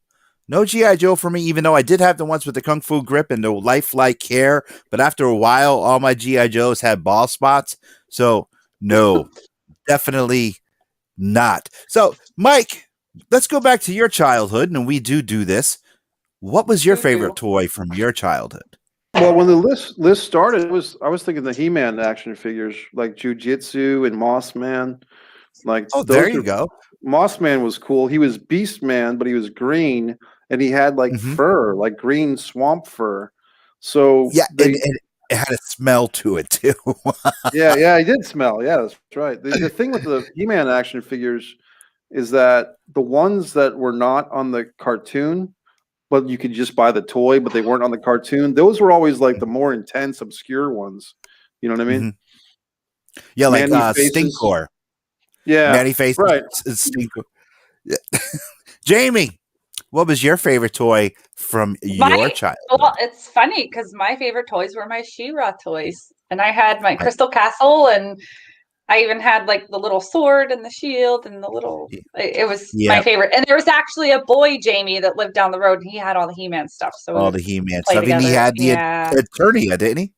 No G.I. Joe for me, even though I did have the ones with the Kung Fu grip and the lifelike hair. But after a while, all my G.I. Joes had ball spots. So no, definitely not. So, Mike, let's go back to your childhood, and we do this. What was your favorite toy from your childhood? Well, when the list started, I was thinking the He-Man action figures like Jiu-Jitsu and Moss Man. There you go. Moss Man was cool. He was Beast Man, but he was green, and he had fur, like green swamp fur. So yeah, and it had a smell to it too. yeah, he did smell. Yeah, that's right. The thing with the He-Man action figures is that the ones that were not on the cartoon, but you could just buy the toy, but they weren't on the cartoon, those were always like the more intense, obscure ones. You know what I mean? Mm-hmm. Yeah, like Stinkor. Yeah, Manny Face, right. Stinkor. Yeah. Jamie, what was your favorite toy from your childhood? Well, it's funny because my favorite toys were my She-Ra toys. And I had my Crystal Castle and I even had like the little sword and the shield and the little. It was Yeah. my favorite. And there was actually a boy, Jamie, that lived down the road, and he had all the He-Man stuff. So All the He-Man play stuff. And he together. had the Yeah. Eternia, didn't he?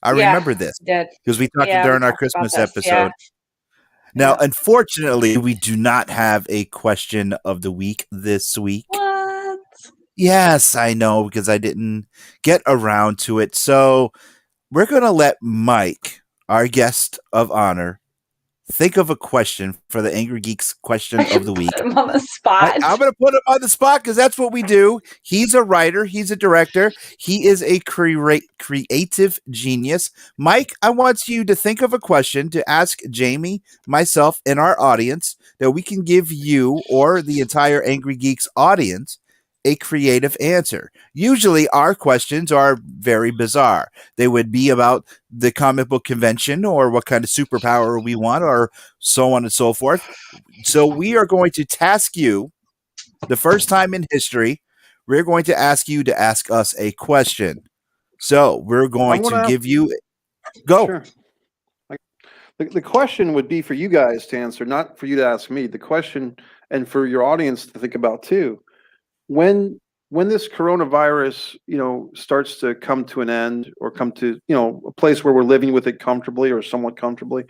I remember this did. because we talked Yeah, during we our talked about Christmas this, episode. yeah. Now, Yeah. unfortunately, we do not have a question of the week this week. What? Yes, I know, because I didn't get around to it. So we're going to let Mike, our guest of honor, think of a question for the Angry Geeks question of the week. Put him on the spot. I'm going to put him on the spot because that's what we do. He's a writer. He's a director. He is a creative genius. Mike, I want you to think of a question to ask Jamie, myself, and our audience that we can give you or the entire Angry Geeks audience a creative answer. Usually our questions are very bizarre. They would be about the comic book convention or what kind of superpower we want or so on and so forth. So we are going to task you, the first time in history, we're going to ask you to ask us a question. So we're going to give you... Go. Sure. The question would be for you guys to answer, not for you to ask me. The question, and for your audience to think about too, when this coronavirus, starts to come to an end or come to, a place where we're living with it comfortably or somewhat comfortably,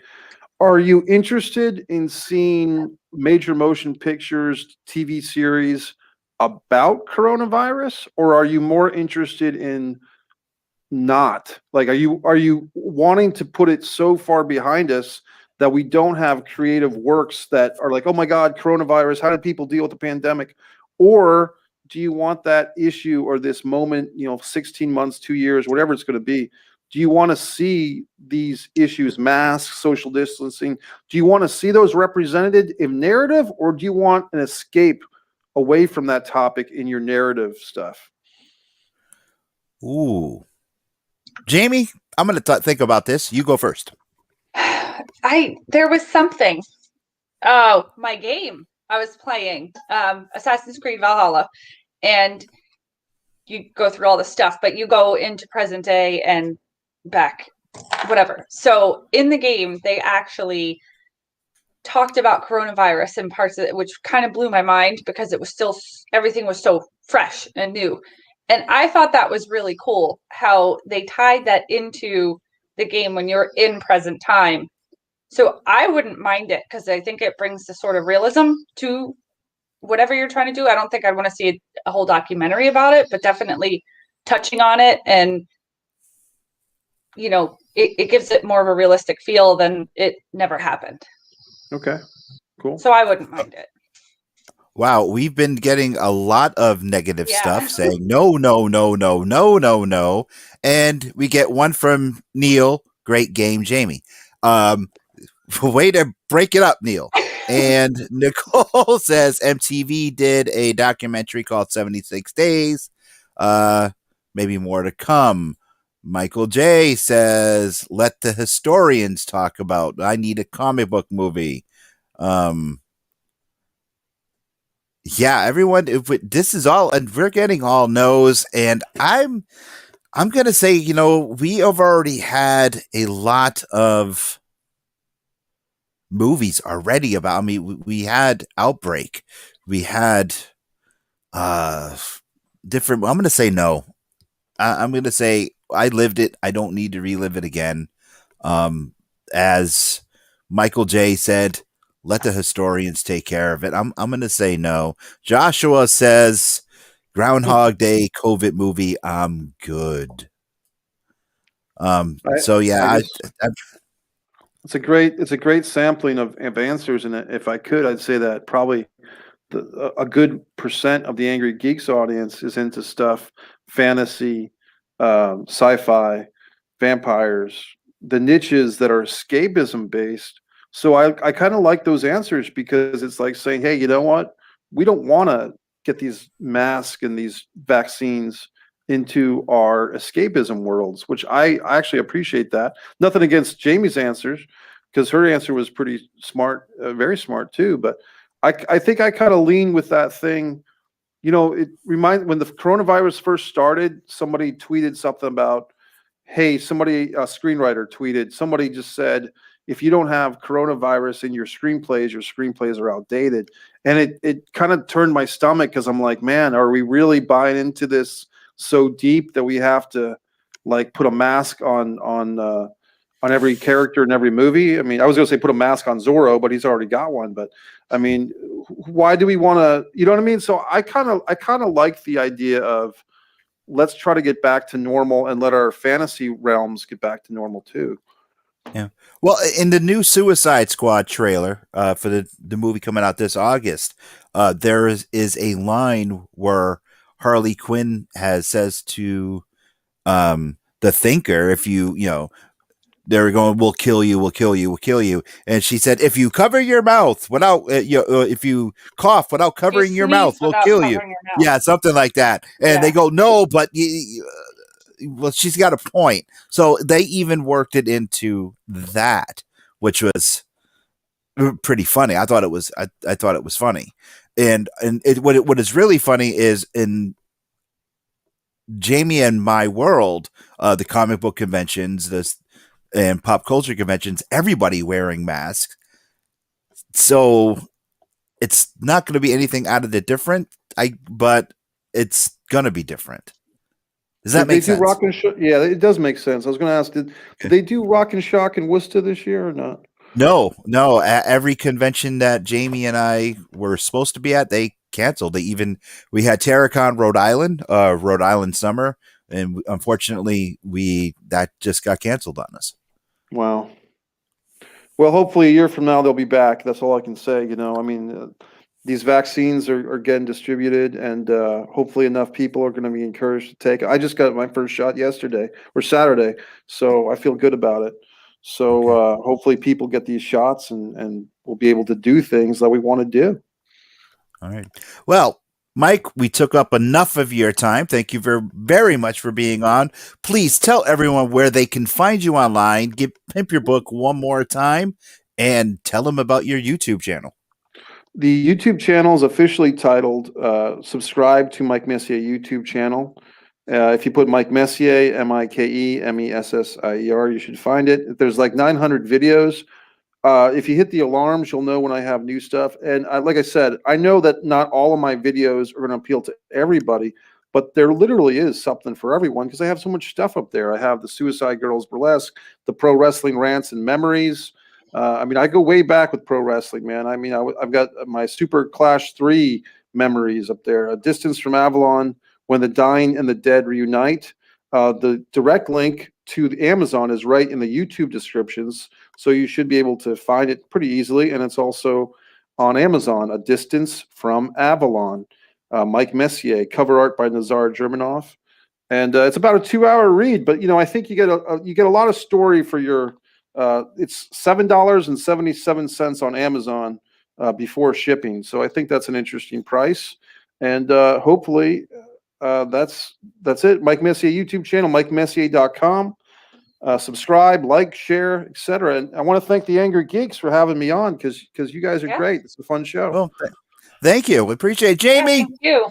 are you interested in seeing major motion pictures, TV series about coronavirus, or are you more interested in not? Like, are you wanting to put it so far behind us that we don't have creative works that are like, oh my God, coronavirus, how did people deal with the pandemic? Or do you want that issue or this moment, 16 months, 2 years, whatever it's going to be? Do you want to see these issues, masks, social distancing? Do you want to see those represented in narrative, or do you want an escape away from that topic in your narrative stuff? Ooh. Jamie, I'm going to think about this. You go first. There was something. Oh, my game I was playing, Assassin's Creed Valhalla, and you go through all the stuff, but you go into present day and back, whatever. So in the game, they actually talked about coronavirus and parts of it, which kind of blew my mind because it was still, everything was so fresh and new. And I thought that was really cool how they tied that into the game when you're in present time. So I wouldn't mind it because I think it brings the sort of realism to whatever you're trying to do. I don't think I'd want to see a whole documentary about it, but definitely touching on it, and it gives it more of a realistic feel than it never happened. Okay, cool. So I wouldn't mind it. Wow, we've been getting a lot of negative stuff saying no, no, no, no, no, no, no. And we get one from Neil, great game, Jamie. Way to break it up, Neil. And Nicole says MTV did a documentary called 76 Days. Maybe more to come. Michael J says, let the historians talk about. I need a comic book movie. Yeah, everyone, this is all, and we're getting all no's, and I'm going to say, we have already had a lot of movies already about, we had Outbreak, we had different, I'm going to say no. I'm going to say I lived it. I don't need to relive it again. As Michael J said, let the historians take care of it. I'm going to say no. Joshua says Groundhog Day COVID movie. I'm good. So yeah, it's a great sampling of answers, and if I could, I'd say that probably a good percent of the Angry Geeks audience is into stuff, fantasy, sci-fi, vampires, the niches that are escapism based. So I kind of like those answers because it's like saying, hey, you know what? We don't want to get these masks and these vaccines into our escapism worlds, which I actually appreciate that. Nothing against Jamie's answers, because her answer was pretty smart, very smart too. But I think I kind of lean with that thing. It reminds, when the coronavirus first started, somebody tweeted something about, hey, a screenwriter tweeted, somebody just said, if you don't have coronavirus in your screenplays are outdated. And it kind of turned my stomach, because I'm like, man, are we really buying into this so deep that we have to like put a mask on every character in every movie? I mean, I was going to say put a mask on Zorro, but he's already got one. But I mean, why do we want to, you know what I mean? So I kind of like the idea of, let's try to get back to normal and let our fantasy realms get back to normal too. Yeah. Well, in the new Suicide Squad trailer for the movie coming out this August, there is a line where Harley Quinn says to the Thinker, if you know, they're going, we'll kill you, we'll kill you, we'll kill you. And she said, if you cover your mouth without, if you cough without covering your mouth, we'll kill you. Yeah, something like that. And they go, no, but well, she's got a point. So they even worked it into that, which was pretty funny. I thought it was funny. And what is really funny is in Jamie and my world, the comic book conventions, and pop culture conventions, everybody wearing masks. So it's not going to be anything out of the different, but it's going to be different. Does that make sense? Yeah, it does make sense. I was going to ask, did they do Rock and Shock in Worcester this year or not? No. Every convention that Jamie and I were supposed to be at, they canceled. We had Terracon Rhode Island Summer, and unfortunately that just got canceled on us. Wow. Well, hopefully a year from now they'll be back. That's all I can say. You know, I mean, these vaccines are getting distributed, and hopefully enough people are going to be encouraged to take it. I just got my first shot yesterday or Saturday, so I feel good about it. So hopefully people get these shots and we'll be able to do things that we want to do. All right. Well, Mike, we took up enough of your time. Thank you very much for being on. Please tell everyone where they can find you online. Pimp your book one more time and tell them about your YouTube channel. The YouTube channel is officially titled Subscribe to Mike Messier YouTube channel. If you put Mike Messier, MikeMessier, you should find it. There's like 900 videos. If you hit the alarms, you'll know when I have new stuff. And like I said, I know that not all of my videos are going to appeal to everybody, but there literally is something for everyone because I have so much stuff up there. I have the Suicide Girls Burlesque, the Pro Wrestling Rants and Memories. I mean, I go way back with pro wrestling, man. I mean, I've got my Super Clash 3 memories up there. A Distance from Avalon, When the Dying and the Dead Reunite. The direct link to the Amazon is right in the YouTube descriptions, so you should be able to find it pretty easily. And it's also on Amazon, A Distance from Avalon, Mike Messier, cover art by Nazar Germanoff, and it's about a 2-hour read. But you know, I think you get a lot of story for your. It's $7.77 on Amazon before shipping, so I think that's an interesting price. And hopefully. That's it. Mike Messier YouTube channel, MikeMessier.com. Subscribe, like, share, etc. And I want to thank the Angry Geeks for having me on because you guys are great. It's a fun show. Well, thank you. We appreciate it. Jamie. Yeah, thank you.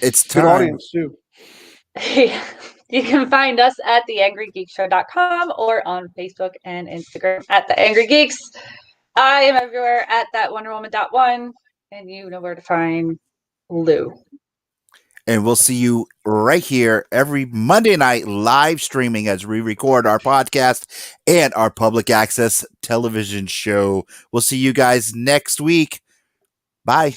It's time. Good audience too. You can find us at theangrygeekshow.com or on Facebook and Instagram at The Angry Geeks. I am everywhere at that WonderWoman.1, and you know where to find Lou. And we'll see you right here every Monday night live streaming as we record our podcast and our public access television show. We'll see you guys next week. Bye.